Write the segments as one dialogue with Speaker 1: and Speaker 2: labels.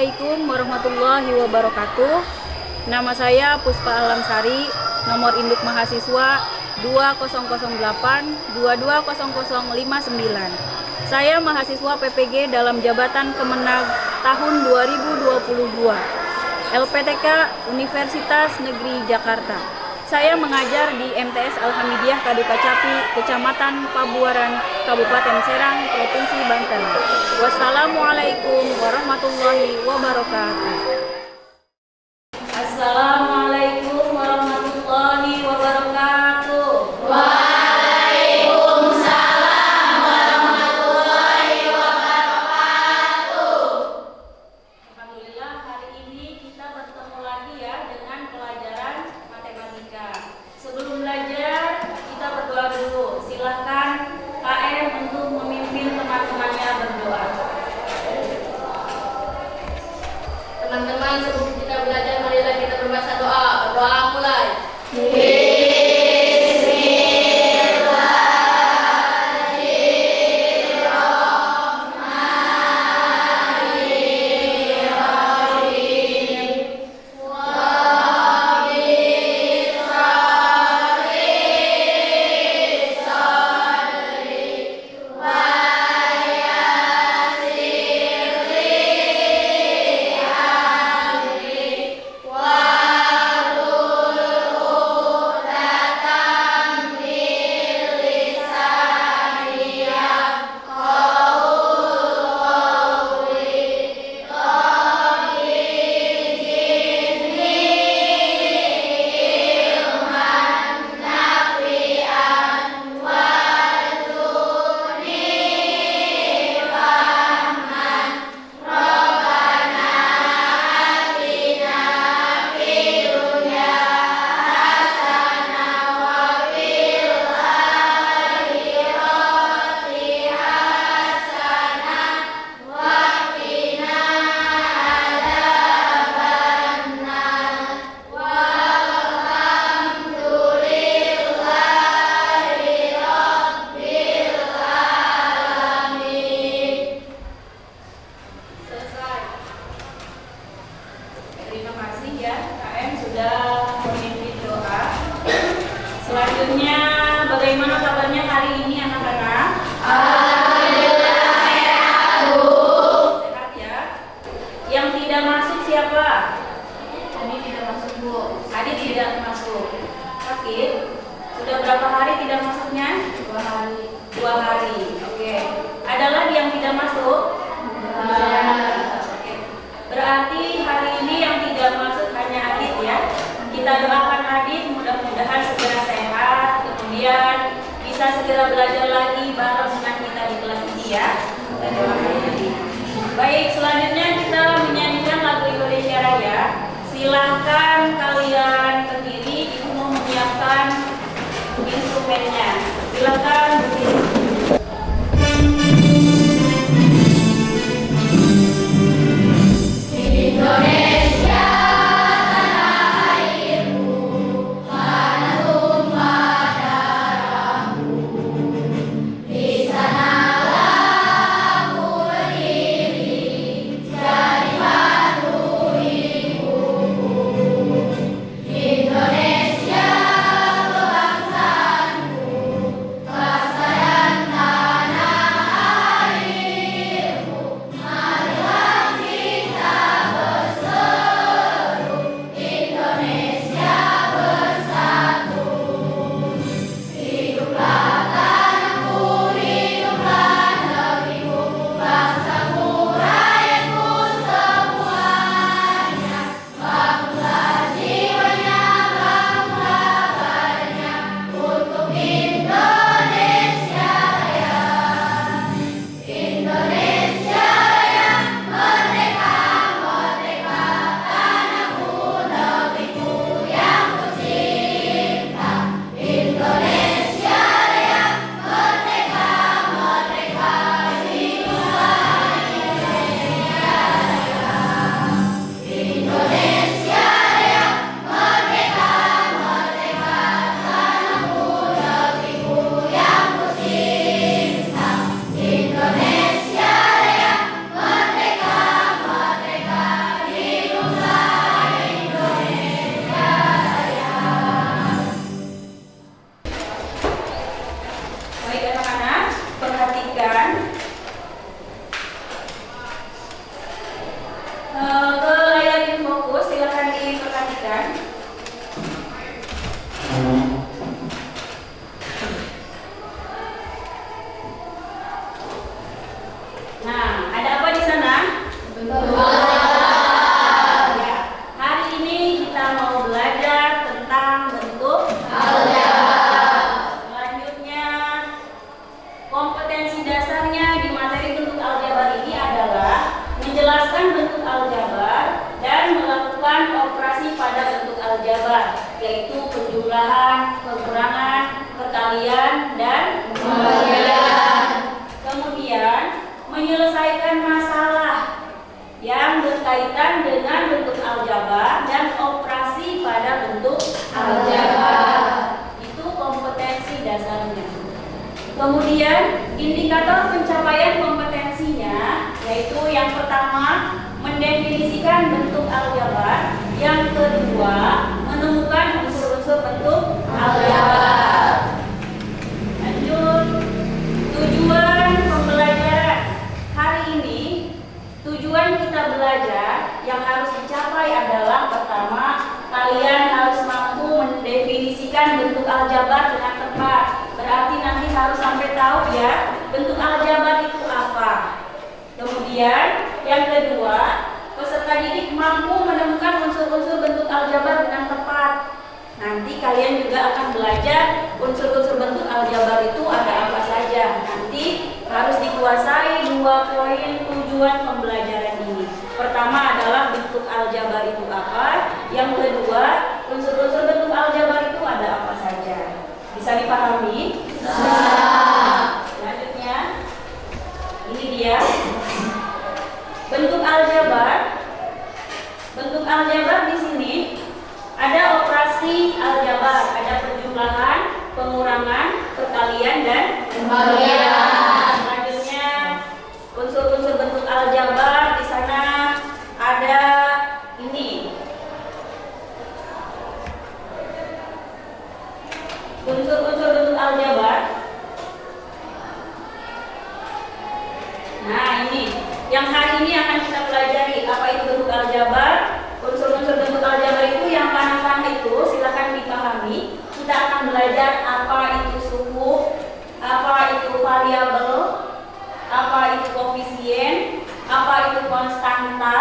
Speaker 1: Assalamualaikum warahmatullahi wabarakatuh. Nama saya Puspa Alamsari, nomor induk mahasiswa 2008220059. Saya mahasiswa PPG dalam jabatan Kemenag tahun 2022, LPTK Universitas Negeri Jakarta. Saya mengajar di MTS Alhamidiyah Kaduka Capi, Kecamatan Pabuaran, Kabupaten Serang, Provinsi Banten. Wassalamualaikum warahmatullahi wabarakatuh. Assalamualaikum warahmatullahi wabarakatuh.
Speaker 2: Waalaikumsalam warahmatullahi wabarakatuh.
Speaker 1: Alhamdulillah, hari ini kita bertemu lagi ya dengan pelajaran matematika. Sebelum belajar, kita berdoa dulu. Silakan KM untuk memimpin teman-temannya berdoa.
Speaker 2: Teman-teman, sebelum kita belajar, marilah kita berbaca doa. Berdoa mulai.
Speaker 1: Terima kasih ya KM sudah memimpin doa. Selanjutnya, bagaimana kabarnya hari ini anak-anak?
Speaker 2: Alhamdulillah sehat, Bu.
Speaker 1: Sehat ya. Yang tidak masuk siapa?
Speaker 2: Ini tidak masuk, Bu.
Speaker 1: Adik tidak masuk. Sakit? Sudah berapa hari tidak masuknya?
Speaker 2: 2 hari.
Speaker 1: 2 hari. Oke. Ada lagi yang tidak masuk? Oke. Berarti hari ini yang tidak masuk hanya Adit ya. Kita doakan Adit mudah-mudahan segera sehat, kemudian bisa segera belajar lagi bareng dengan kita di kelas ini ya. Kita doakan Adit. Baik, selanjutnya kita menyanyikan lagu Indonesia Raya. Silakan kalian berdiri, Ibu mau menyiapkan instrumennya. Silakan berdiri.
Speaker 2: Indonesia tanah airku, tanah tumpah darahku. Di sanalah aku berdiri, jadi batu ibuku. Indonesia kebangsaanku, bangsa
Speaker 1: aljabar, yaitu penjumlahan, pengurangan, perkalian, dan pembagian. Kemudian menyelesaikan masalah yang berkaitan dengan bentuk aljabar dan operasi pada bentuk aljabar. Itu kompetensi dasarnya. Kemudian indikator pencapaian kompetensinya yaitu yang pertama mendefinisikan bentuk aljabar, yang kedua menemukan unsur-unsur bentuk aljabar. Lanjut, tujuan pembelajaran. Hari ini tujuan kita belajar yang harus dicapai adalah pertama, kalian harus mampu mendefinisikan bentuk aljabar dengan tepat. Berarti nanti harus sampai tahu ya bentuk aljabar itu apa. Kemudian yang kedua, peserta didik mampu menemukan unsur-unsur bentuk aljabar dengan tepat. Nanti kalian juga akan belajar unsur-unsur bentuk aljabar itu ada apa saja. Nanti harus dikuasai 2 poin tujuan pembelajaran ini. Pertama adalah bentuk aljabar itu apa. Yang kedua, unsur-unsur bentuk aljabar itu ada apa saja. Bisa dipahami? Bisa. Selanjutnya, ini dia bentuk aljabar. Bentuk aljabar di sini ada operasi aljabar, ada penjumlahan, pengurangan, perkalian, dan pembagian. Selanjutnya, unsur-unsur bentuk aljabar di sana ada ini. Unsur-unsur bentuk aljabar. Nah, ini yang hari ini akan kita pelajari apa itu bentuk aljabar. Unsur-unsur bentuk aljabar itu yang panah-panah itu silakan dipahami. Kita akan belajar apa itu suku, apa itu variabel, apa itu koefisien, apa itu konstanta,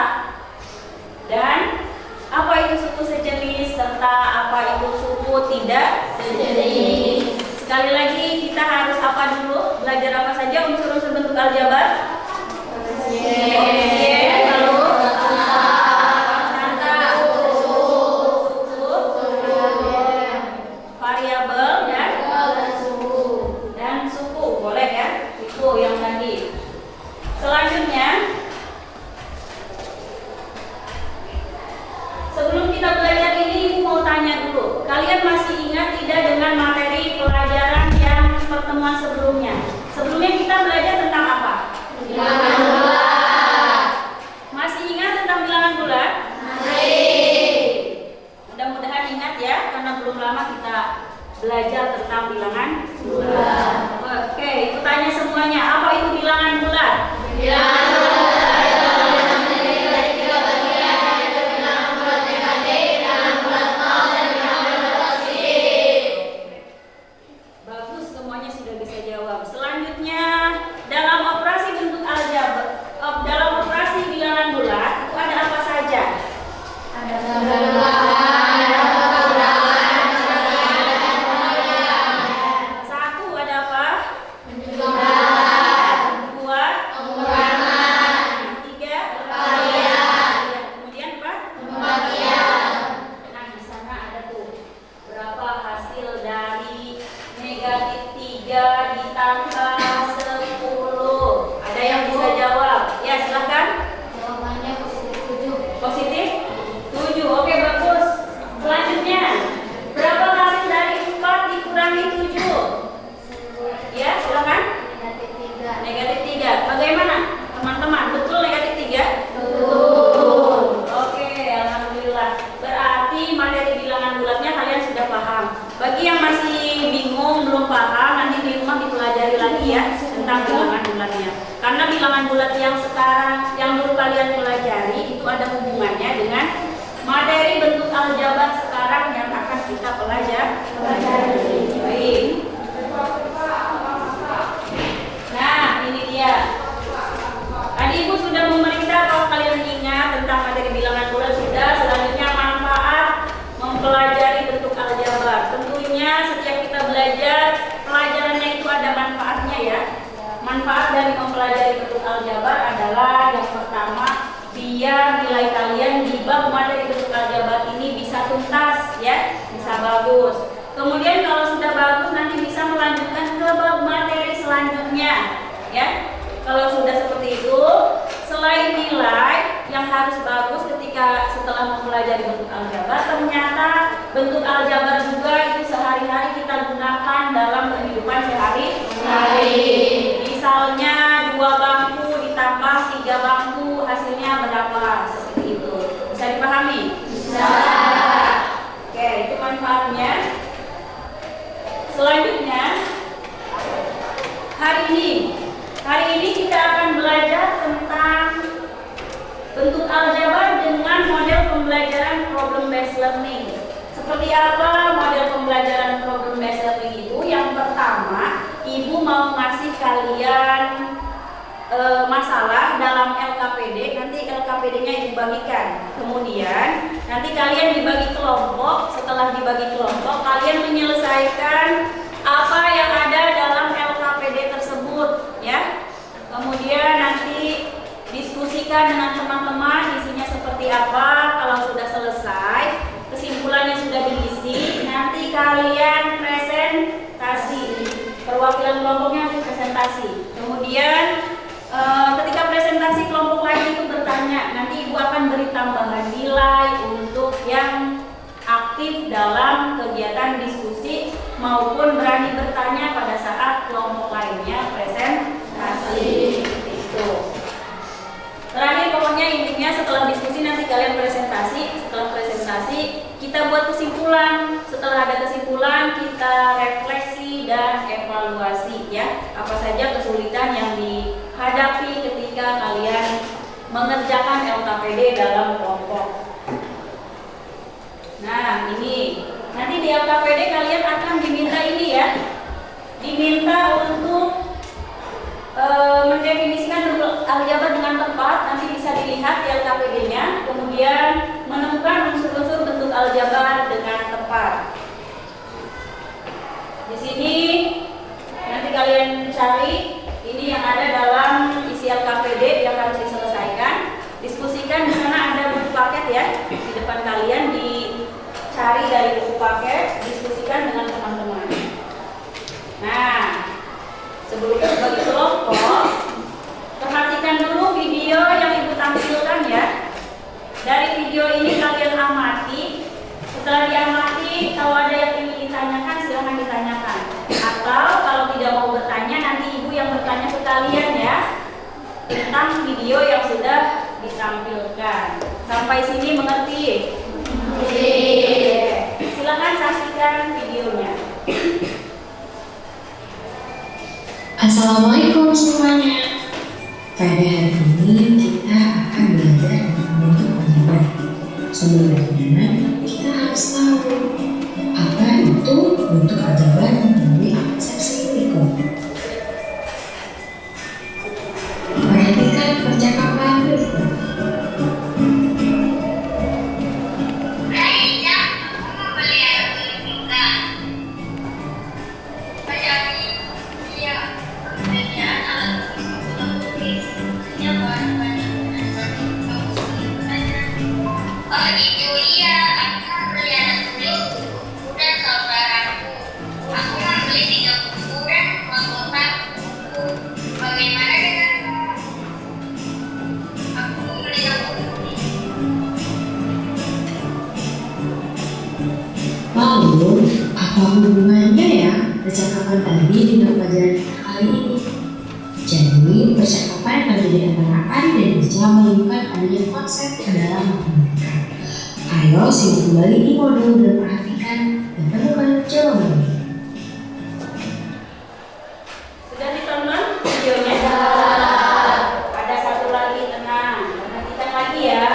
Speaker 1: dan apa itu suku sejenis serta apa itu suku tidak sejenis. Sekali lagi kita harus apa dulu? Belajar apa saja unsur-unsur bentuk aljabar? Koefisien, lalu variabel dan suku, boleh ya? Itu yang tadi. Selanjutnya, sebelum kita belajar ini, Ibu mau tanya dulu. Kalian masih ingat tidak dengan materi pelajaran yang pertemuan sebelumnya? Sebelumnya kita belajar tentang apa? Bilangan bulat. Masih ingat tentang bilangan bulat? Masih. Mudah-mudahan ingat ya, karena belum lama kita belajar tentang bilangan bulat. Oke, itu tanya semuanya, apa itu bilangan bulat? Bilangan bulat adalah bilangan terdiri dari 3 bagian, yaitu bilangan bulat negatif, bilangan bulat nol, dan bilangan bulat positif. Bagus, semuanya sudah bisa jawab. Selanjutnya, dalam operasi bentuk aljabar, dalam operasi bilangan bulat itu ada apa saja? Ada tambahan, ada pengurangan, satu ada apa? Penjumlahan. Dua, pengurangan. Tiga, perkalian. Kemudian apa? Pembagian. Nah, di sana ada tuh berapa hasil dari negatif 3 ditambah 10. Ada yang bisa jawab? Ya, silakan.
Speaker 2: Jawabannya positif 7.
Speaker 1: Positif 7. Oke, bagus. Selanjutnya, berapa hasil dari 4 dikurangi 7? Ya, silakan.
Speaker 2: Negatif 3.
Speaker 1: Negatif 3. Bagaimana teman-teman? Betul negatif 3?
Speaker 2: Betul.
Speaker 1: Oke, alhamdulillah. Berarti materi bilangan bulatnya kalian sudah paham. Bagi yang masih bingung, belum paham, nanti di rumah dipelajari lagi ya tentang bilangan bulatnya. Karena bilangan bulat yang sekarang, yang dulu kalian pelajari itu ada hubungannya dengan materi bentuk aljabar sekarang yang akan kita pelajari. Baik. Nah, ini dia. Tadi Ibu sudah memeriksa kalau kalian ingat tentang materi bilangan bulat sudah. Selanjutnya manfaat mempelajari bentuk aljabar. Tentunya setiap kita belajar, pelajarannya itu ada manfaatnya ya. Manfaat dari mempelajari bentuk aljabar adalah yang pertama, biar nilai kalian di bab materi bentuk aljabar ini bisa tuntas. ya, bisa bagus. Kemudian kalau sudah bagus nanti bisa melanjutkan ke materi selanjutnya, ya. Kalau sudah seperti itu, selain nilai yang harus bagus ketika setelah mempelajari bentuk aljabar, ternyata bentuk aljabar juga itu sehari-hari kita gunakan dalam kehidupan sehari-hari. Misalnya 2 bangku ditambah 3 bangku hasilnya berapa? Seperti itu. Bisa dipahami? Bisa. Oke, itu manfaatnya. Selanjutnya, hari ini kita akan belajar tentang bentuk aljabar dengan model pembelajaran problem based learning. Seperti apa model pembelajaran problem based learning itu? Yang pertama, Ibu mau ngasih kalian masalah dalam LKPD, nanti LKPD-nya Ibu bagikan. Kemudian nanti kalian dibagi kelompok. Setelah dibagi kelompok, kalian menyelesaikan apa yang ada dalam LKPD tersebut, ya. Kemudian nanti diskusikan dengan teman-teman isinya seperti apa. Kalau sudah selesai, kesimpulannya sudah diisi, nanti kalian presentasi. Perwakilan kelompoknya nanti presentasi. Kemudian ketika presentasi kelompok lain itu bertanya, nanti Ibu akan beri tambahan nilai untuk yang aktif dalam kegiatan diskusi maupun berani bertanya pada saat kelompok lainnya presentasi. Itu. Terakhir pokoknya intinya setelah diskusi nanti kalian presentasi. Setelah presentasi kita buat kesimpulan. Setelah ada kesimpulan kita refleksi dan evaluasi, ya. Apa saja kesulitan yang dihadapi ketika kalian mengerjakan LKPD dalam kelompok. Nah, ini nanti di LKPD kalian akan diminta ini, ya. Diminta untuk mendefinisikan bentuk aljabar dengan tepat. Nanti bisa dilihat di LKPD-nya. Kemudian menemukan unsur-unsur bentuk aljabar dengan tepat. Di sini nanti kalian cari ini yang ada dalam isi LKPD yang harus diselesaikan. Diskusikan, di sana ada buku paket, ya. Di depan kalian dicari dari buku paket, diskusikan dengan teman-teman. Nah, sebelum bagi kelompok, perhatikan dulu video yang Ibu tampilkan, ya. Dari video ini kalian amati. Setelah diamati, kalau ada yang ingin ditanyakan, silahkan ditanyakan. Atau kalau tidak mau bertanya, nanti Ibu yang bertanya ke kalian, ya, tentang video yang sudah ditampilkan. Sampai sini mengerti? Silahkan saksikan videonya.
Speaker 3: Assalamualaikum semuanya. Pada hari ini kita akan belajar tentang bentuk aljabar. Sebelumnya kita harus tahu apa itu bentuk aljabar melalui persepsi berikut. Perhatikan percakapan berikut. Lalu, apa hubungannya ya percakapan tadi dengan pelajaran kita kali ini? Jadi, percakapan akan menjadi antara Ari dan Ica menemukan adanya konsep ke dalam matematika. Ayo simak kembali di modul dan perhatikan dan temukan jawabannya.
Speaker 1: Sudah ditonton videonya? Ada satu lagi, tenang. Perhatikan lagi, ya.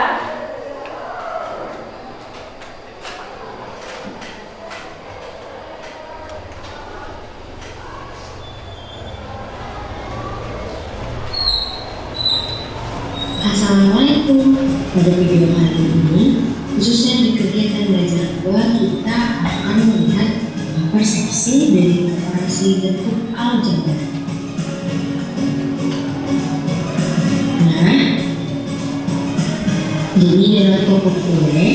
Speaker 3: Assalamualaikum. Pada video kali ini, khususnya di kegiatan belajar kedua, kita akan melihat persepsi dari operasi bentuk aljabar. Nah, jadi dalam kelompok gue,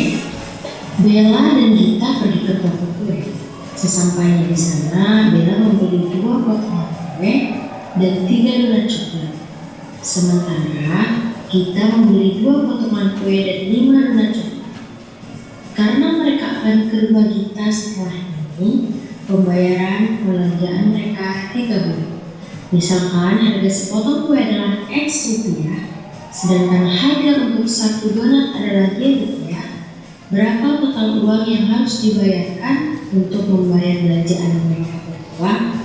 Speaker 3: Bella dan Gita pergi ke toko kue. Sesampainya di sana, Bella membeli 2 potongan kue dan 3 donat coklat. Sementara Gita membeli 2 potongan kue dan 5 donat coklat. Karena mereka akan ke rumah Gita setelah ini, pembayaran belanjaan mereka 3 bulan. Misalkan harga sepotong kue adalah X rupiah, sedangkan harga untuk 1 donat adalah Y rupiah, berapa total uang yang harus dibayarkan untuk membayar belanjaan mereka berdua?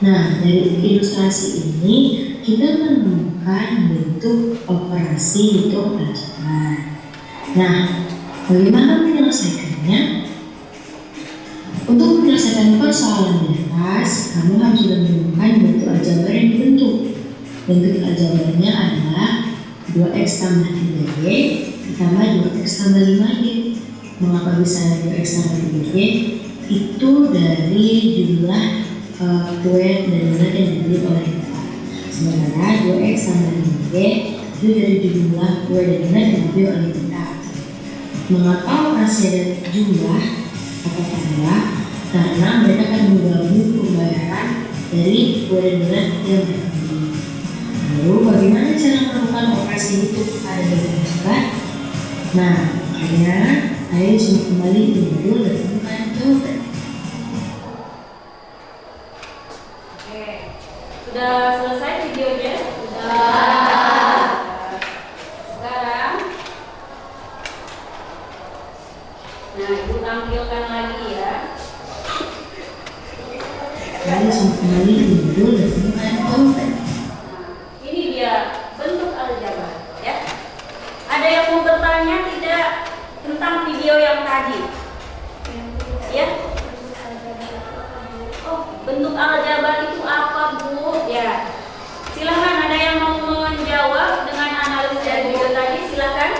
Speaker 3: Nah, dari ilustrasi ini kita menemukan bentuk operasi hitung aljabar. Nah, bagaimana menyelesaikannya? Untuk menyelesaikan persoalan di atas, kamu harus sudah menemukan bentuk aljabar yang dibentuk. Bentuk aljabarnya adalah 2x tambah 3y ditambah 2x tambah 5y. Mengapa bisa 2x tambah 3y? Itu dari jumlah kue dan donat yang dibeli oleh kita. Sementara 2x tambah 5y itu dari jumlah kue dan donat yang dibeli oleh kita. Mengapa operasi ada jumlah atau tambah? Karena mereka akan menggabung pembayaran dari kue dan donat yang mereka beli. Lalu bagaimana cara melakukan operasi itu pada bentuk aljabar? Nah, makanya ayo coba kembali dulu dan temukan jawaban.
Speaker 1: Oke, sudah selesai videonya?
Speaker 2: Sudah.
Speaker 1: Sekarang, nah ibu tampilkan lagi ya.
Speaker 3: Ayo coba kembali dulu dan temukan jawaban.
Speaker 1: Ini dia bentuk aljabar ya. Ada yang mau bertanya tidak tentang video yang tadi? Ya. Oh, bentuk aljabar itu apa, Bu? Ya. Silakan, ada yang mau menjawab dengan analisis dari video tadi? Silakan.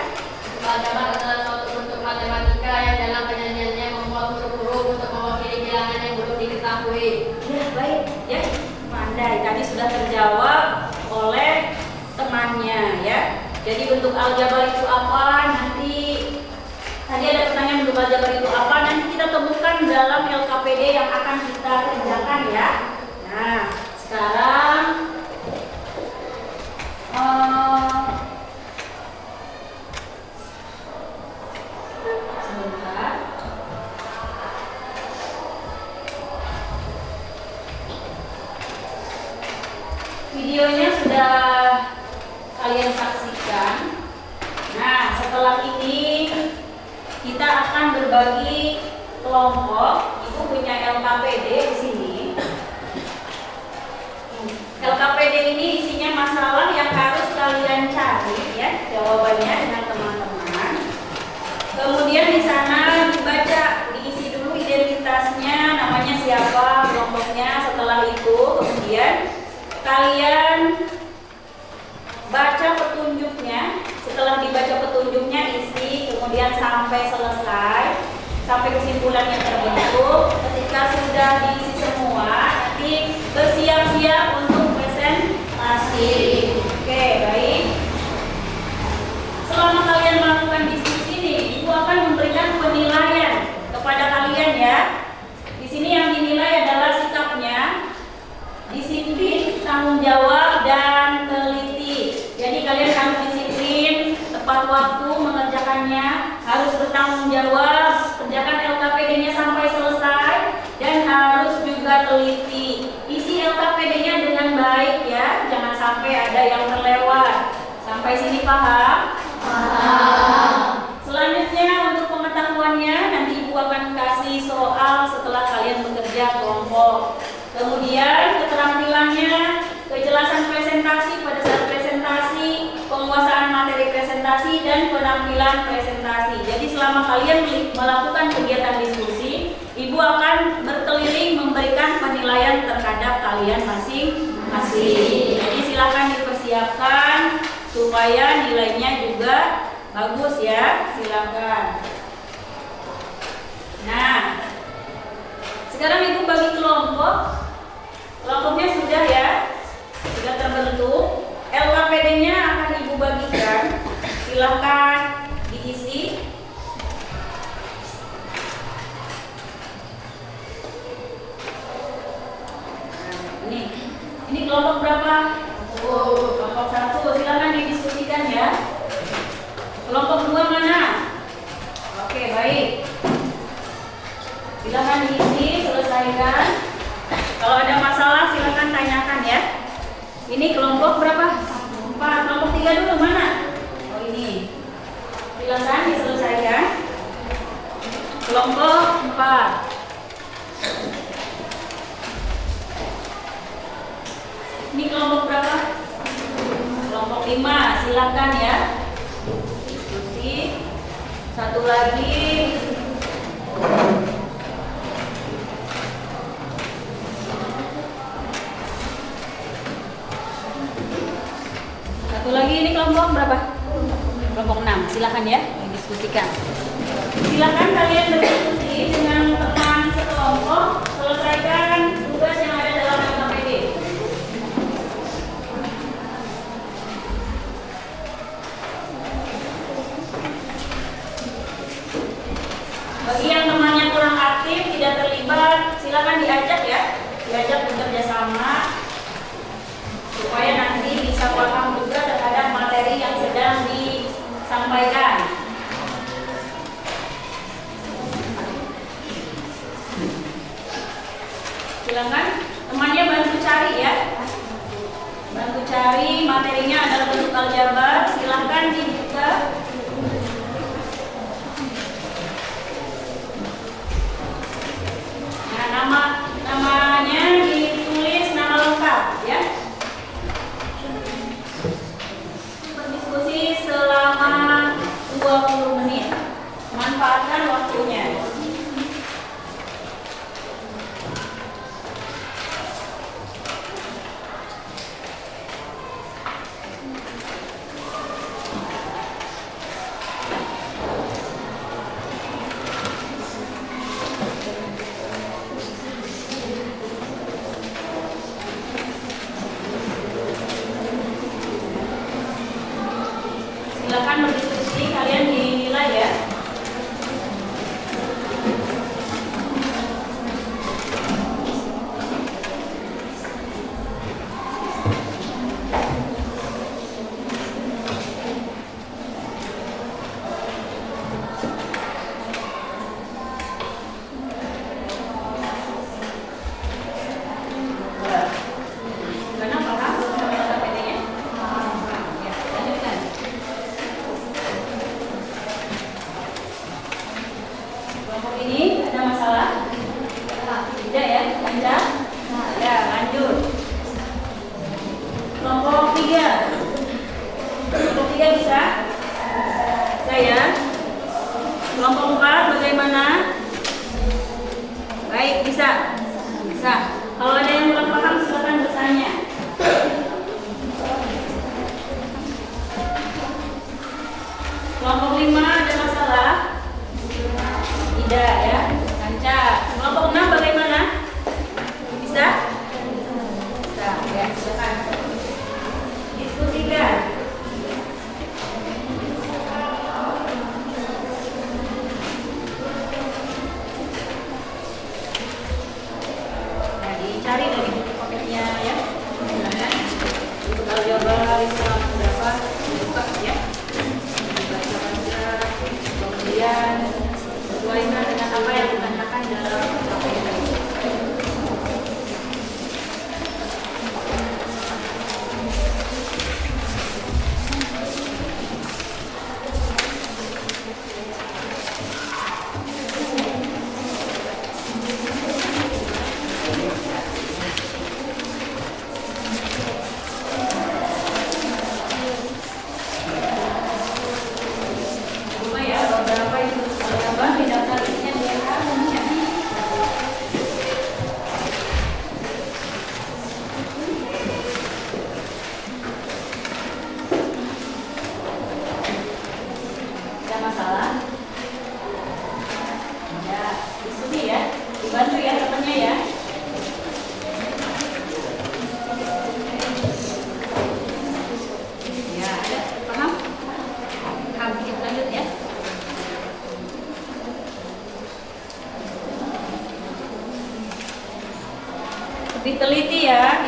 Speaker 2: Aljabar adalah suatu bentuk matematika yang dalam penyajiannya membuat huruf-huruf untuk mewakili bilangan yang belum diketahui.
Speaker 1: Ya, baik ya. Pandai. Tadi sudah terjawab oleh temannya ya. Jadi bentuk aljabar itu apa? Nanti tadi ada pertanyaan bentuk aljabar itu apa? Nanti kita temukan dalam LKPD yang akan kita kerjakan ya. Nah, sekarang sebentar. Videonya sudah kalian saksikan. Nah, setelah ini kita akan berbagi kelompok. Ibu punya LKPD di sini. LKPD ini isinya masalah yang harus kalian cari ya jawabannya dengan teman-teman. Kemudian di sana dibaca, diisi dulu identitasnya, namanya siapa, kelompoknya. Setelah itu kemudian kalian baca petunjuknya. Setelah dibaca petunjuknya isi, kemudian sampai selesai, sampai kesimpulannya terbentuk. Ketika sudah diisi semua, nanti bersiap-siap untuk presentasi. Oke, baik. Selama kalian melakukan diskusi nih, Ibu akan memberikan penilaian kepada kalian ya. Di sini yang dinilai adalah sikapnya, disiplin, tanggung jawab, dan teliti. Jadi kalian harus disiplin, tepat waktu mengerjakannya, harus bertanggung jawab, kerjakan LKPD-nya sampai selesai, dan harus juga teliti. Isi LKPD-nya dengan baik ya, jangan sampai ada yang terlewat. Sampai sini paham? Paham. Selanjutnya untuk pengetahuannya, nanti Ibu akan kasih soal setelah kalian bekerja kelompok. Kemudian keterampilannya, kejelasan presentasi pada saat presentasi, penguasaan materi presentasi, dan penampilan presentasi. Jadi selama kalian melakukan kegiatan diskusi, Ibu akan berkeliling memberikan penilaian terhadap kalian masing-masing. Jadi silakan dipersiapkan supaya nilainya juga bagus ya. Silakan. Nah, sekarang Ibu bagi kelompok. Kelompoknya sudah ya, sudah terbentuk. LKPD-nya akan Ibu bagikan. Silakan diisi. kelompok berapa? Kelompok 1, silakan didiskusikan ya. Kelompok 2 mana? Oke, baik. Silakan diisi, selesaikan. Kalau ada masalah silakan tanyakan ya. Ini kelompok berapa? 4. Kelompok 3 dulu mana? Oh ini. Silakan diselesaikan. Kelompok 4. Ini kelompok berapa? Kelompok 5. Silakan ya. Diskusi. Satu lagi. Satu lagi, ini kelompok berapa? Kelompok 6. Silakan ya, didiskusikan. Silakan kalian berdiskusi dengan teman sekelompok, selesaikan tugas yang ada dalam LKPD. Bagi yang temannya kurang aktif, tidak terlibat, silakan diajak ya, diajak bekerja sama supaya nanti bisa paham juga terhadap materi yang sedang disampaikan. Silakan temannya bantu cari ya, bantu cari materinya adalah bentuk aljabar. Silakan dibuka. Nah, namanya ditulis nama lengkap ya. Berdiskusi selama 20 menit. Manfaatkan waktunya. Silakan berdiskusi, kalian dinilai ya. Karena paham sama LKPD-nya? Ya, lanjutkan. Kelompok ini ada masalah? Tidak ya? Lancar? Ya, lanjut. Kelompok 3. Kelompok 3 bisa? Saya. Kelompok 4 bagaimana? Baik, bisa? Bisa. Kalau ada yang kurang paham silakan bertanya. Kelompok 5 ada masalah? Tidak ya, lancar. Kelompok 6 bagaimana? Bisa? Bisa, ya, silakan. Diskusikan. Ya,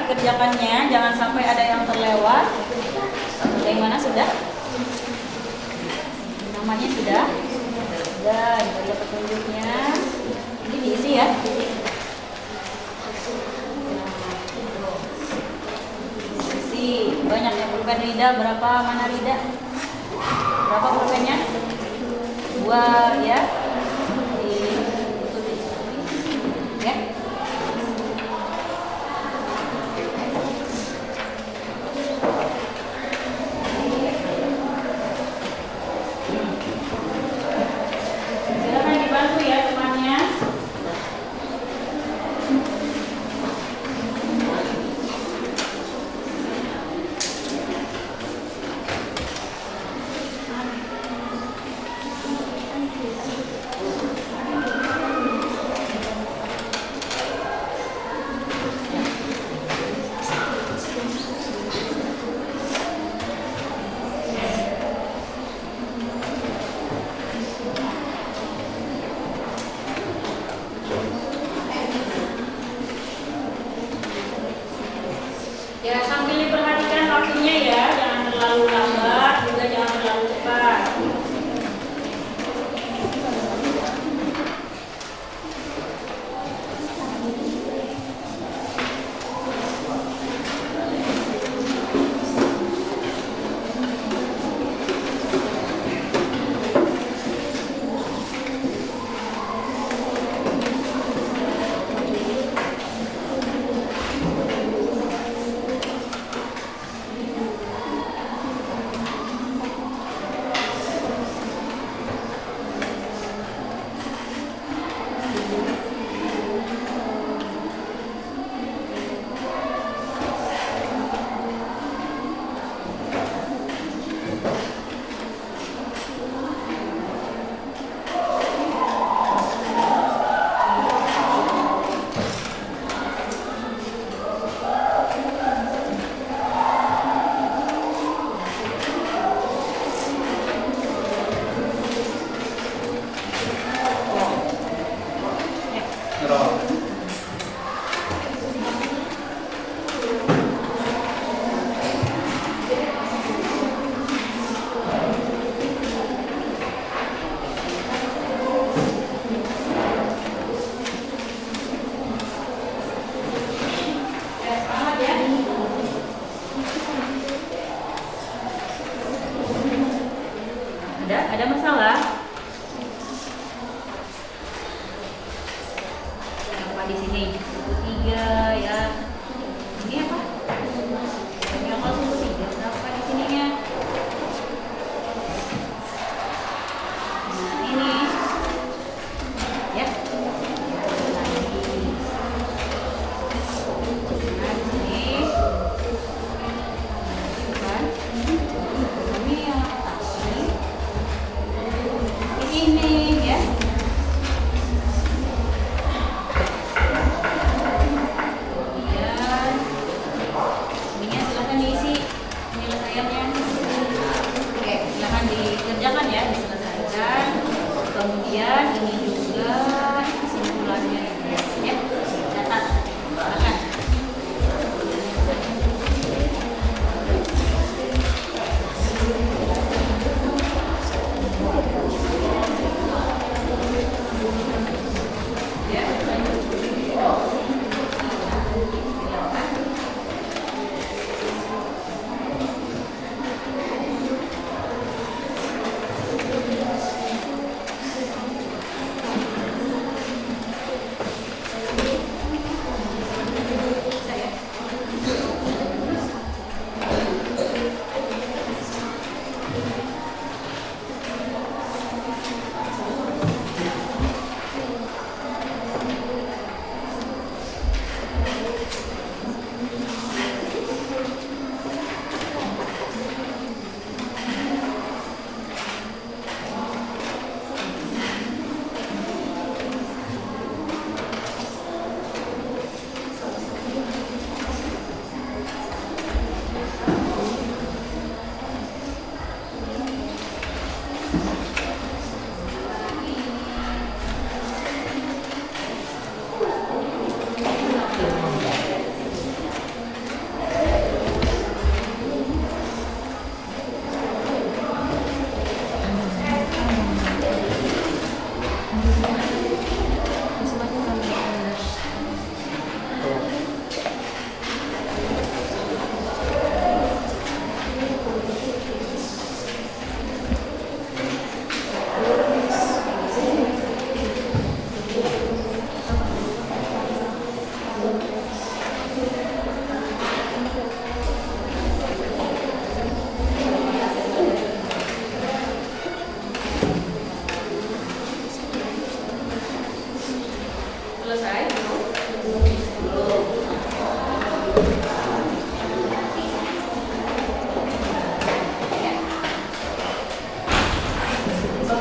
Speaker 1: dikerjakannya, jangan sampai ada yang terlewat. Yang mana sudah? Namanya sudah? Sudah, ini ada petunjuknya. Ini diisi ya. Isi, banyak yang pulpen Rida, berapa? Mana Rida? Berapa pulpennya? 2 ya. Ya. Silakan dibantu ya temannya. Ya, sambil diperhatikan waktunya ya, jangan terlalu lambat, juga jangan terlalu cepat.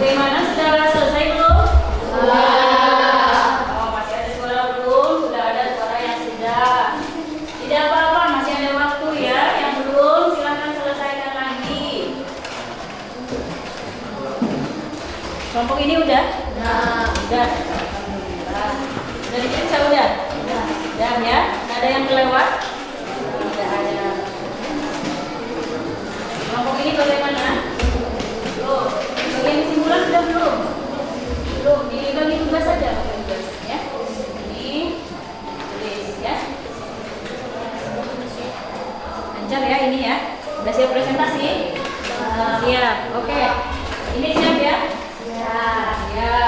Speaker 1: Bagaimana, sudah selesai belum? Oh, masih ada suara belum? Sudah ada suara yang sudah. Tidak apa-apa, masih ada waktu ya. Yang belum, silakan selesaikan lagi. Kelompok ini udah? Udah. Alhamdulillah. Sudah diperiksa udah? Udah ya? Nggak ada yang kelewat? Tidak ada. Kelompok ini bagaimana? Belum. Bagian kesimpulan sudah belum? Belum. Dibagi tugas saja, tugas ya. Ini tulis ya. Lancar ya ini ya. Udah siap presentasi? Siap. Oke. Ini siap ya? Ya.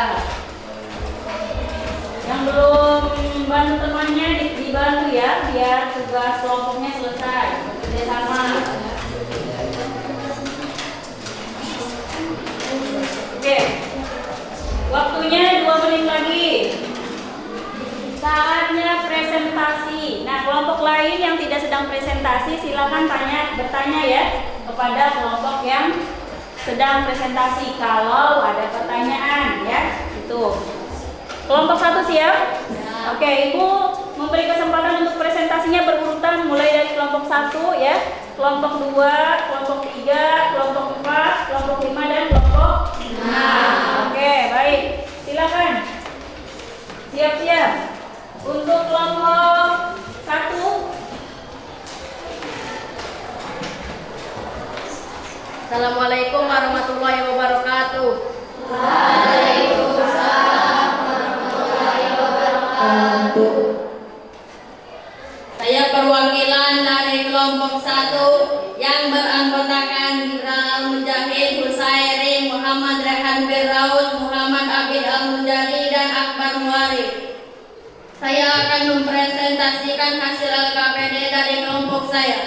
Speaker 1: Yang belum bantu temannya dibantu ya, biar tugas kelompoknya selesai. Bekerja sama. Oke. Waktunya 2 menit lagi. Saatnya presentasi. Nah, kelompok lain yang tidak sedang presentasi silakan bertanya ya kepada kelompok yang sedang presentasi kalau ada pertanyaan ya. Itu. Kelompok 1 siap? Oke, Ibu memberi kesempatan untuk presentasinya berurutan mulai dari kelompok 1 ya, kelompok 2, kelompok 3, kelompok 4, kelompok 5 dan kelompok 6. Oke, baik. Silakan. Siap-siap. Untuk kelompok 1.
Speaker 2: Assalamualaikum warahmatullahi wabarakatuh. Saya perwakilan dari kelompok 1 yang beranggotakan Gibran Al-Mujahid, Husairi, Muhammad Rehan Firdaus, Muhammad Abid Al-Munjadi dan Akbar Muarif. Saya akan mempresentasikan hasil LKPD dari kelompok saya.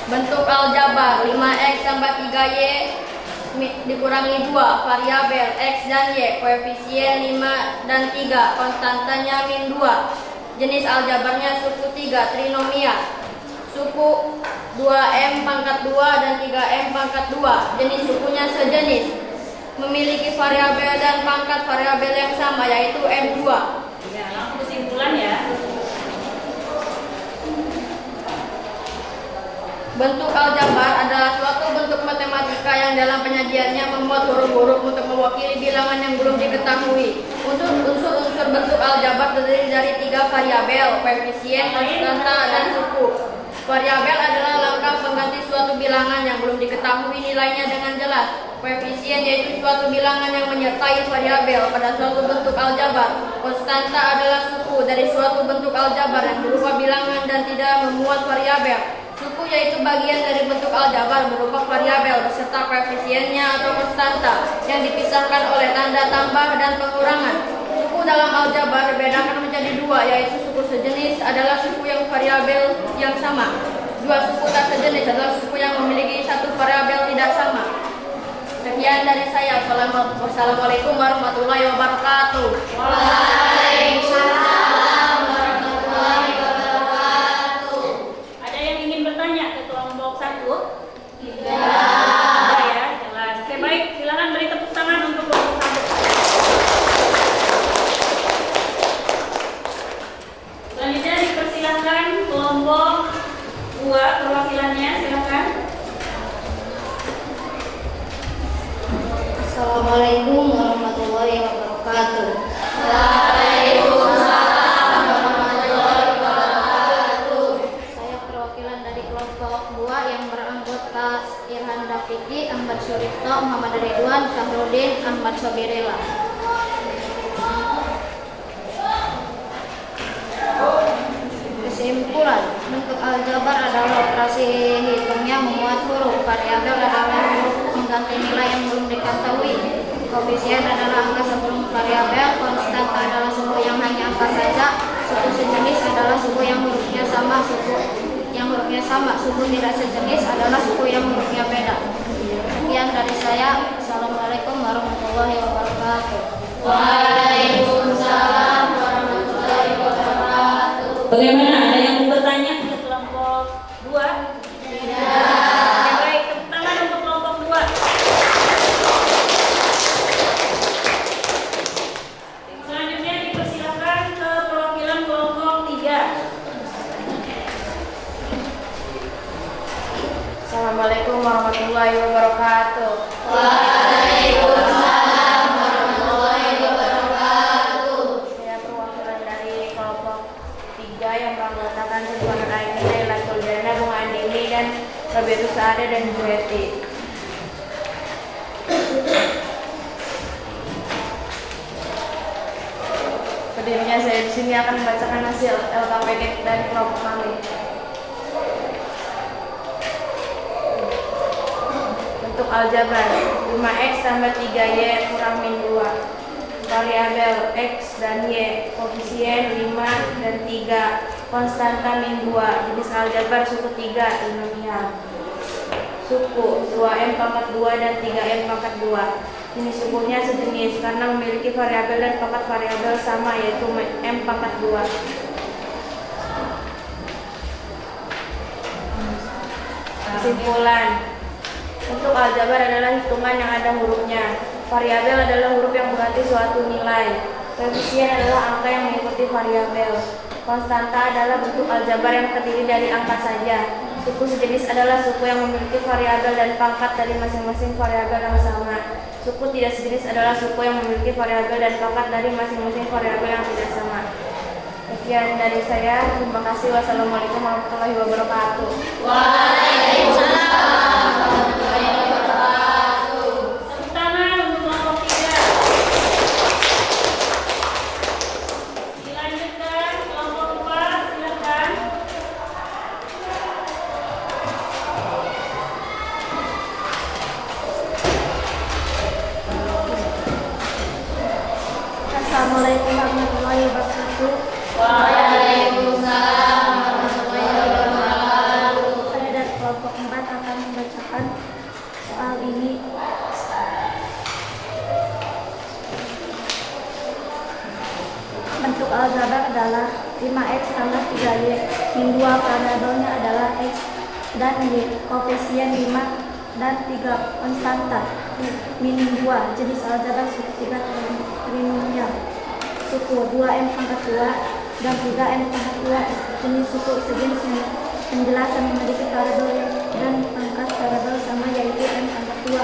Speaker 2: Bentuk aljabar 5x tambah 3y dikurangi 2, variabel x dan y, koefisien 5 dan 3, konstantanya min 2. Jenis aljabarnya suku 3, trinomial. Suku 2m pangkat 2 dan 3m pangkat 2. Jenis sukunya sejenis. Memiliki variabel dan pangkat variabel yang sama yaitu m2.
Speaker 1: Ya, langsung kesimpulan ya.
Speaker 2: Bentuk aljabar adalah suatu bentuk matematika yang dalam penyajiannya membuat huruf-huruf untuk mewakili bilangan yang belum diketahui. Unsur-unsur bentuk aljabar terdiri dari 3 variabel, koefisien, konstanta, dan suku. Variabel adalah langkah pengganti suatu bilangan yang belum diketahui nilainya dengan jelas. Koefisien yaitu suatu bilangan yang menyertai variabel pada suatu bentuk aljabar. Konstanta adalah suku dari suatu bentuk aljabar yang berupa bilangan dan tidak memuat variabel. Suku yaitu bagian dari bentuk aljabar berupa variabel beserta koefisiennya atau konstanta yang dipisahkan oleh tanda tambah dan pengurangan. Suku dalam aljabar dibedakan menjadi 2, yaitu suku sejenis adalah suku yang variabel yang sama. 2 suku tak sejenis adalah suku yang memiliki 1 variabel tidak sama. Sekian dari saya. Wassalamualaikum warahmatullahi wabarakatuh.
Speaker 1: Waalaikumsalam. Bertanya ke kelompok 1? Tidak. Tidak ya, jelas. Oke, baik. Silakan beri tepuk tangan untuk kelompok 1. Selanjutnya dipersilakan kelompok 2 perwakilannya, silakan.
Speaker 2: Assalamualaikum warahmatullahi wabarakatuh. Fikri, Ahmad Suripto, Muhammad Ridwan, Syahrudin, Ahmad Sobirela. Kesimpulan, bentuk aljabar adalah operasi hitungnya memuat huruf. Variabel adalah huruf mengganti nilai yang belum diketahui. Koefisien adalah angka sebelum variabel. Konstanta adalah suku yang hanya angka saja. Suku sejenis adalah suku yang hurufnya sama. Suku tidak sejenis adalah suku yang hurufnya beda. Sekian dari saya. Assalamualaikum warahmatullahi wabarakatuh.
Speaker 1: Waalaikumsalam warahmatullahi wabarakatuh. Bagaimana, ada yang
Speaker 2: warahmatullahi wabarakatuh. Saya perwakilan dari kelompok 3 yang beranggotakan Ridwan Aini, Lailatul Jannah, Bung Andini, dan Rabiatus Saade dan Juheti. Berdirinya saya di sini akan membacakan hasil LKPD dari kelompok kami. Bentuk aljabar 5x tambah 3y kurang min 2. Variabel x dan y, koefisien 5 dan 3, konstanta min 2, jenis aljabar suku 3, trinomial. Suku 2m pangkat 2 dan 3m pangkat 2. Ini sukunya sejenis karena memiliki variabel dan pangkat variabel sama, yaitu m pangkat 2. Kesimpulan, untuk aljabar adalah hitungan yang ada hurufnya. Variabel adalah huruf yang berarti suatu nilai. Koefisien adalah angka yang mengikuti variabel. Konstanta adalah bentuk aljabar yang terdiri dari angka saja. Suku sejenis adalah suku yang memiliki variabel dan pangkat dari masing-masing variabel yang sama. Suku tidak sejenis adalah suku yang memiliki variabel dan pangkat dari masing-masing variabel yang tidak sama. Sekian dari saya. Terima kasih. Wassalamualaikum warahmatullahi wabarakatuh.
Speaker 1: Tepuk tangan untuk kelompok 3. Dilanjutkan kelompok 4, silakan.
Speaker 2: Assalamualaikum warahmatullahi wabarakatuh.
Speaker 4: Waalaikumsalam warahmatullahi wabarakatuh.
Speaker 2: Saya dari kelompok 4 akan membacakan soal ini. Bentuk aljabar adalah 5x tambah 3y, min 2 variabelnya adalah x dan y, koefisien 5 dan 3, konstanta min 2, jenis aljabar suku 3 trinomial. Suku 2m pangkat 2 dan 3m pangkat 2, jenis suku sejenis penjelasan memiliki variabel dan pangkat variabel sama, yaitu m pangkat 2.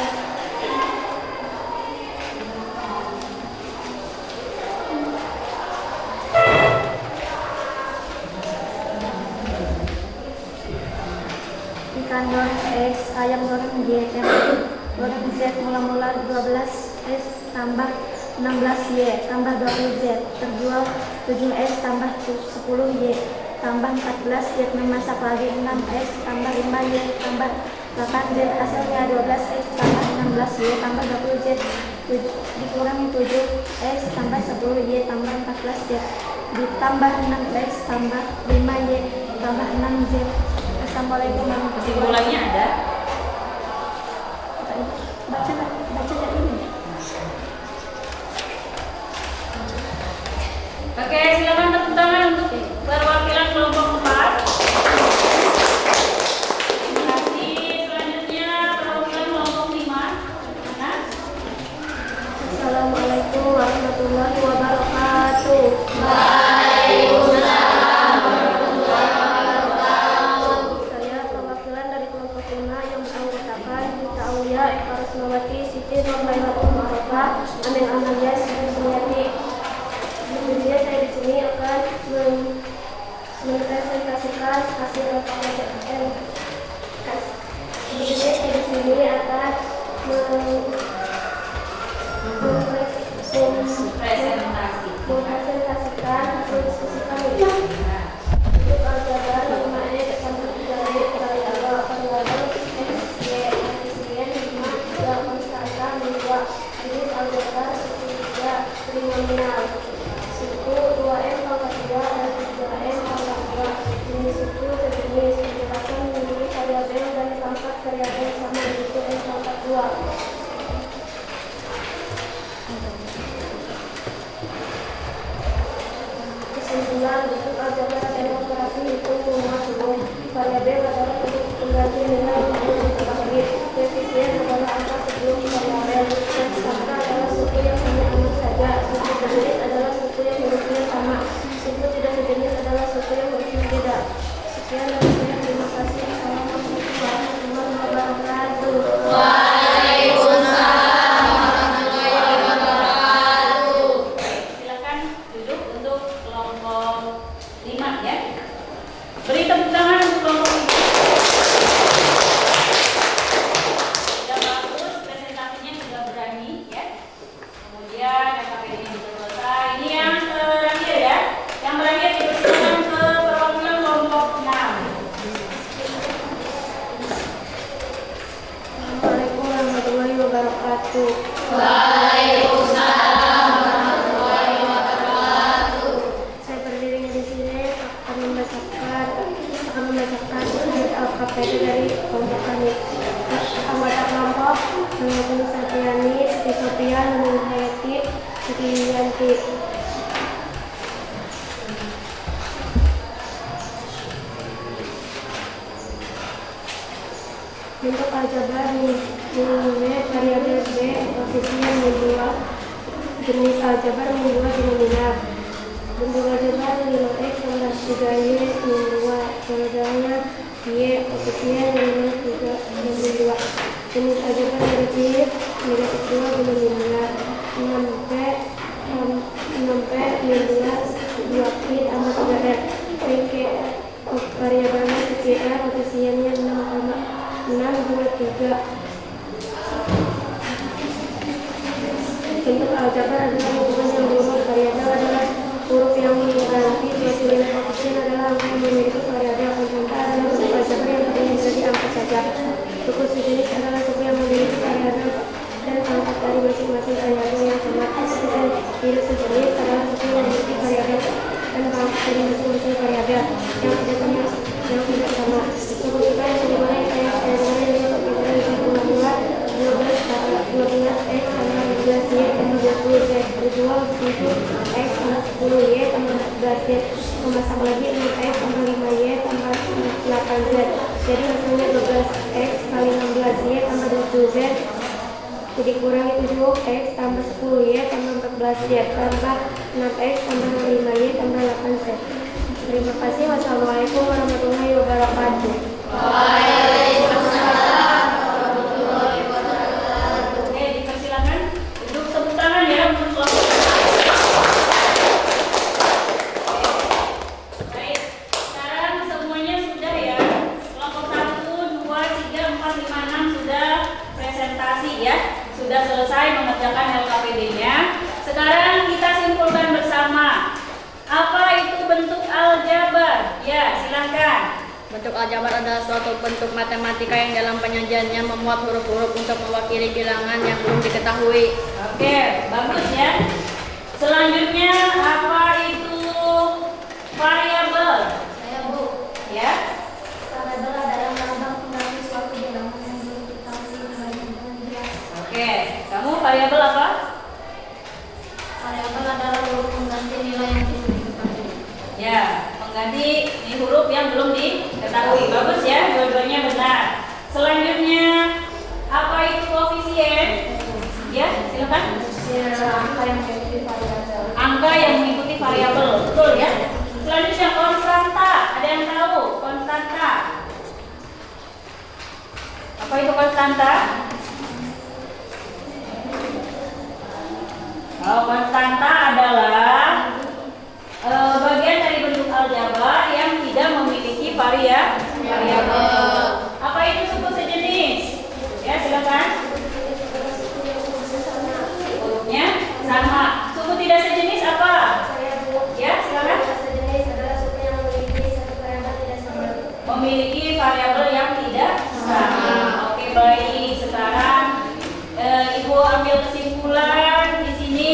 Speaker 2: Ikan goreng x, ayam goreng y, tempe goreng z, mula-mula 12x tambah 16y tambah 20z, terjual 7x tambah 10y tambah 14z, memasak lagi 6x tambah 5y tambah 8z, hasilnya 12x tambah 16y tambah 20z dikurangi 7x tambah 10y tambah 14z ditambah 6x tambah 5y tambah 6z. Assalamualaikum warahmatullahi
Speaker 1: Kesimpulannya ada.
Speaker 2: wabarakatuh. Baca ini.
Speaker 1: Oke, silakan tepuk tangan untuk perwakilan kelompok 4. Terima kasih. Selanjutnya perwakilan kelompok 5. Mana?
Speaker 2: Assalamualaikum warahmatullahi wabarakatuh. Saya perwakilan dari kelompok 5 yang beranggotakan Gita Aulia, Eka Rasmawati, Siti Nurhayati Maroka, Amin Amalia, Siti Suryati. Jadi saya di sini akan mempresentasikan hasil LKPDN. Jadi saya di sini akan mempresentasikan hasil diskusi kami. Untuk aljabar 5x tambah 3y variabel x, y, koefisien 5, 3, konstanta min 2, jenis aljabar suku 3 trinomial. Suku 2m pangkat 2 dan 3m pangkat 2, jenis suku sejenis penjelasan memiliki variabel dan pangkat variabel sama, yaitu m pangkat 2. Kesimpulan, bentuk aljabar adalah operasi hitung rumah umum. Variabel adalah bentuk pengganti nilai yang diketahui. Koefisien adalah angka sebelum variabel. Konstanta adalah suku yang hanya aman saja. Suku sejenis adalah suku yang hurufnya sama. Suku tidak sejenis adalah suku yang hurufnya beda. Sekian dari saya. Terima kasih. Assalamualaikum warahmatullahi wabarakatuh.
Speaker 5: Sugiyanti. Bentuk aljabar mengenai variabel B, koefisien min 2, jenis aljabar min 2 denominan. Bentuk aljabar 5x tambah 3y min 2, perbedaan y, koefisien min 3 min 2. Jenis aljabar negatif 2 denominan. 6p min 2 2q tambah 3r. Ring variabelnya QR, koefisiennya 6,623. Bentuk aljabar adalah hubungan yang berhubung variabel adalah huruf yang mengganti suatu nilai. Koefisien adalah angka yang memiliki variabel. Konstanta adalah bentuk aljabar yang terdiri dari angka saja. Suku sejenis adalah suku yang memiliki variabel dan angka dari masing-masing variabel yang sama. Koefisien tidak sejenis adalah suku yang memiliki variabel dan angka dari masing-masing variabel yang tidak sama. Suku kita yang dimana x dengan dengan formula 12x tambah 15y tambah 20z berdua itu x tambah 10y tambah 14z memasang lagi 6x tambah 5y tambah 8z, jadi hasilnya 12x kali 16y tambah 20z jadi kurangi 7x tambah 10y tambah 14z tambah 6x tambah 5y tambah 8z. Terima kasih. Wassalamualaikum warahmatullahi wabarakatuh.
Speaker 1: Oke, dipersilakan untuk tepuk tangan ya untuk kelompok. Baik, sekarang semuanya sudah ya. Kelompok 1, 2, 3, 4, 5, 6 sudah presentasi ya. Sudah selesai mengerjakan LKPD-nya. Sekarang kita simpulkan bersama. Apa itu bentuk aljabar? Ya, silakan.
Speaker 2: Bentuk aljabar adalah suatu bentuk matematika yang dalam penyajiannya memuat huruf-huruf untuk mewakili bilangan yang belum diketahui.
Speaker 1: Oke, bagus ya. Selanjutnya apa itu variabel? Ya.
Speaker 4: Variabel adalah lambang pengganti suatu bilangan yang belum diketahui dengan jelas.
Speaker 1: Oke, kamu variabel apa?
Speaker 4: Variabel adalah huruf pengganti nilai yang belum diketahui.
Speaker 1: Ya, pengganti ini huruf yang belum diketahui. Bagus ya, dua-duanya benar. Selanjutnya apa itu koefisien? Ya, silakan.
Speaker 4: Angka yang mengikuti variabel.
Speaker 1: Angka yang mengikuti variabel, betul ya. Selanjutnya konstanta. Ada yang tahu konstanta? Apa itu konstanta? Konstanta adalah bagian dari bentuk aljabar yang tidak memiliki variabel. Apa itu suku sejenis? Ya, silakan. Hurufnya sama. Suku tidak sejenis apa? Ya, silakan.
Speaker 5: Sejenis adalah suku yang memiliki satu variabel tidak sama.
Speaker 1: Memiliki variabel yang tidak sama. Oke, baik. Sekarang Ibu ambil kesimpulan di sini.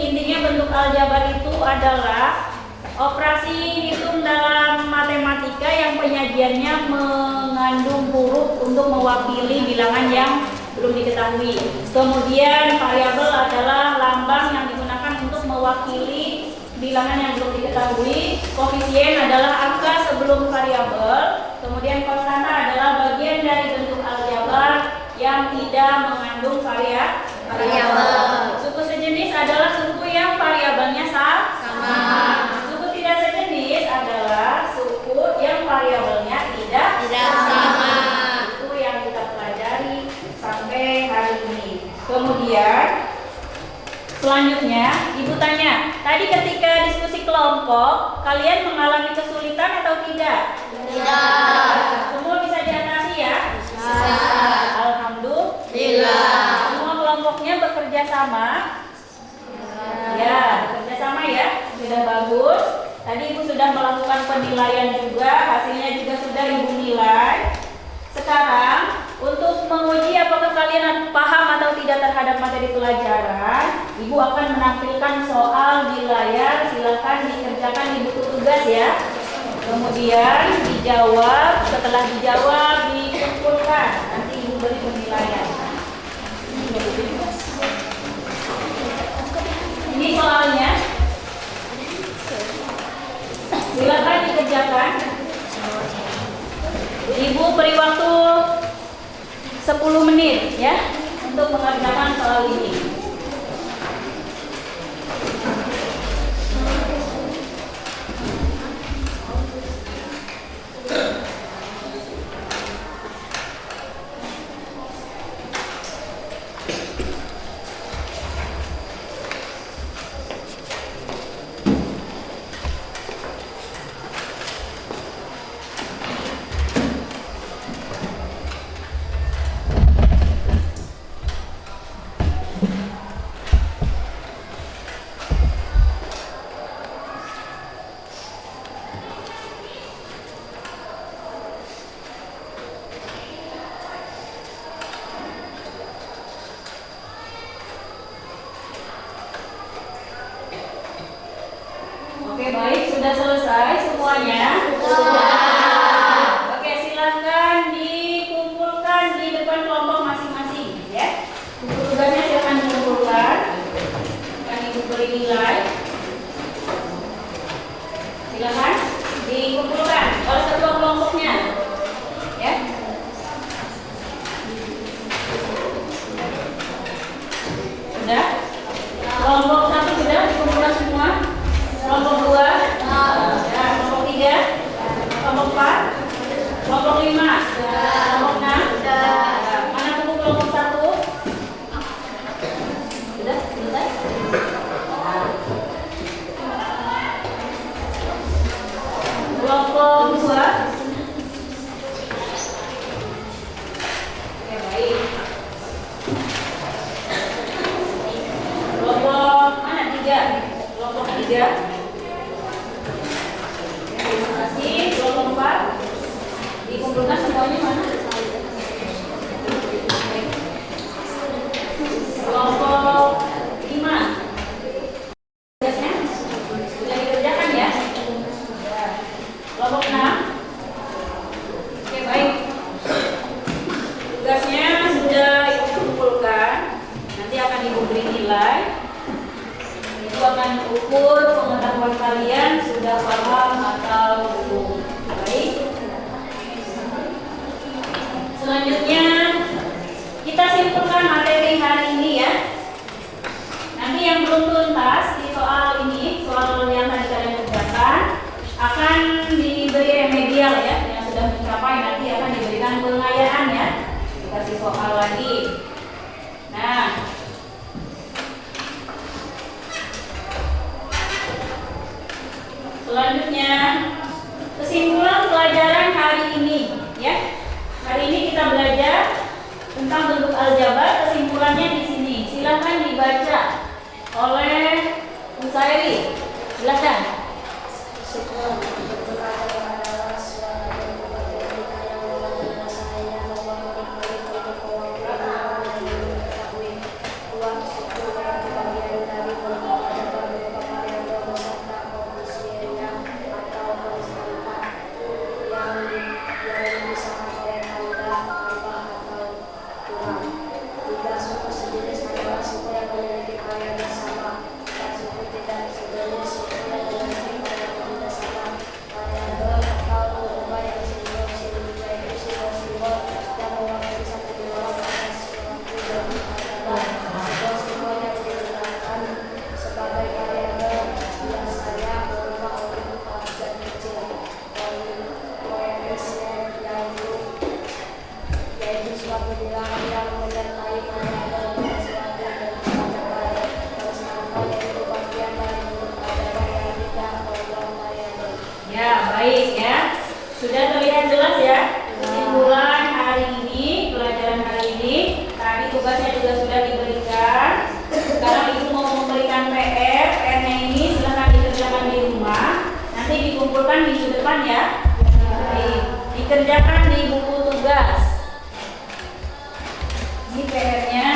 Speaker 1: Intinya bentuk aljabar itu adalah operasi hitung dalam matematika yang penyajiannya mengandung huruf untuk mewakili bilangan yang belum diketahui. Kemudian variabel adalah lambang yang digunakan untuk mewakili bilangan yang belum diketahui. Koefisien adalah angka sebelum variabel. Kemudian konstanta adalah bagian dari bentuk aljabar yang tidak mengandung variabel. Suku sejenis adalah suku yang variabelnya sama. Suku tidak sejenis adalah suku yang variabelnya tidak sama. Itu yang kita pelajari sampai hari ini. Kemudian selanjutnya Ibu tanya, tadi ketika diskusi kelompok kalian mengalami kesulitan atau tidak?
Speaker 2: Tidak.
Speaker 1: Semua bisa diatasi ya? Alhamdulillah. Semua kelompoknya bekerja sama? Ya, bekerja sama ya. Sudah bagus. Tadi Ibu sudah melakukan penilaian juga, hasilnya juga sudah Ibu nilai. Sekarang untuk menguji apakah kalian paham atau tidak terhadap materi pelajaran, Ibu akan menampilkan soal di layar. Silakan dikerjakan di buku tugas ya. Kemudian dijawab, setelah dijawab dikumpulkan. Nanti Ibu beri penilaian. Ini beri waktu 10 menit ya untuk mengerjakan soal ini. Oke, baik, sudah selesai semuanya? Sudah. Oke, silakan dikumpulkan di depan kelompok masing-masing ya. Tugasnya silakan dikumpulkan. Akan Ibu beri nilai. Silakan dikumpulkan oleh ketua kelompoknya. Ya. Sudah? Kelompok 1 sudah dikumpulkan semua? Kelompok 2, ya, kelompok 3, kelompok 4, kelompok 5, kelompok 6, mana buku kelompok 1? Sudah selesai? Kelompok 2, oke baik. Kelompok mana? 3, kelompok 3. Terima kasih. Kelompok 4 dikumpulkan semuanya mana? Kelompok 5 tugasnya sudah dikerjakan ya? Kelompok 6 oke baik, tugasnya sudah Ibu kumpulkan, nanti akan Ibu beri nilai. Itu akan ukur pengetahuan kalian sudah paham atau belum. Baik. Selanjutnya kita simpulkan materi hari ini ya. Nanti yang belum tuntas di soal ini, soal yang tadi kalian kerjakan, akan diberi remedial ya. Yang sudah mencapai nanti akan diberikan pengayaan ya. Dikasih soal lagi. Nah, selanjutnya kesimpulan pelajaran hari ini ya. Hari ini kita belajar tentang bentuk aljabar, kesimpulannya di sini. Silakan dibaca oleh Bu Sairi. Silakan. Ya, baik ya. Sudah terlihat jelas ya kesimpulan hari ini, pelajaran hari ini. Tadi tugasnya juga sudah diberikan. Sekarang Ibu mau memberikan PR. PR-nya ini silahkan dikerjakan di rumah. Nanti dikumpulkan minggu depan ya. Baik. Dikerjakan di buku tugas. Ini PR-nya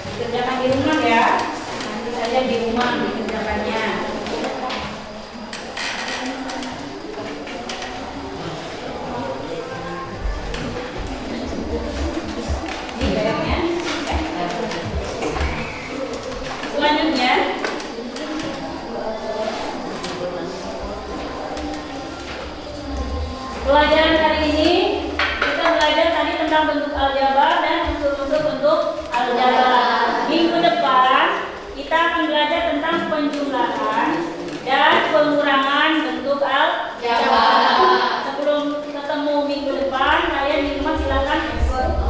Speaker 1: dikerjakan di rumah ya. Nanti saja di rumah dikerjakannya. Selanjutnya pelajaran hari belajar tentang penjumlahan dan pengurangan bentuk aljabar. Sebelum ketemu minggu depan, kalian di rumah silakan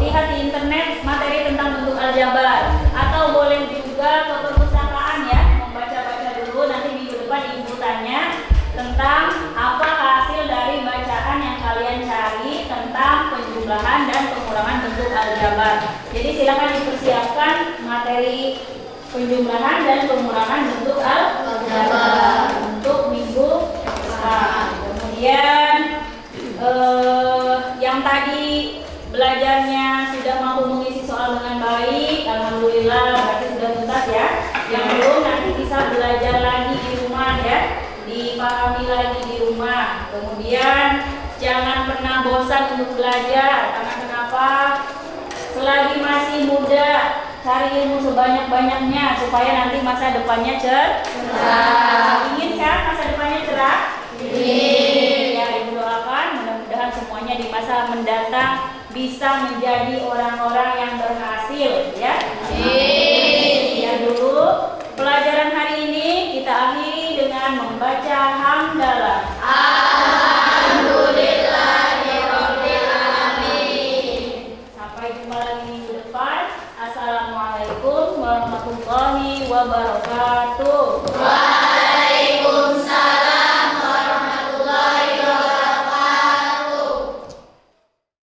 Speaker 1: lihat di internet materi tentang bentuk aljabar, atau boleh juga ke perpustakaan ya, membaca-baca dulu. Nanti minggu depan ibu tanya tentang apa hasil dari bacaan yang kalian cari tentang penjumlahan dan pengurangan bentuk aljabar. Jadi silakan dipersiapkan materi penjumlahan dan pengurangan bentuk aljabar untuk minggu depan. Kemudian yang tadi belajarnya sudah mampu mengisi soal dengan baik, alhamdulillah berarti sudah tuntas ya. Yang belum nanti bisa belajar lagi di rumah ya, dipahami lagi di rumah. Kemudian jangan pernah bosan untuk belajar, karena kenapa? Selagi masih muda, cari ilmu sebanyak-banyaknya supaya nanti masa depannya cerah. Ingin kan masa depannya cerah? Ingin. Ya, ibu doakan mudah-mudahan semuanya di masa mendatang bisa menjadi orang-orang yang berhasil ya. Sekian dulu pelajaran hari ini, kita akhiri dengan membaca hamdalah. Sampai jumpa lagi minggu depan. Assalamualaikum warahmatullahi wabarakatuh.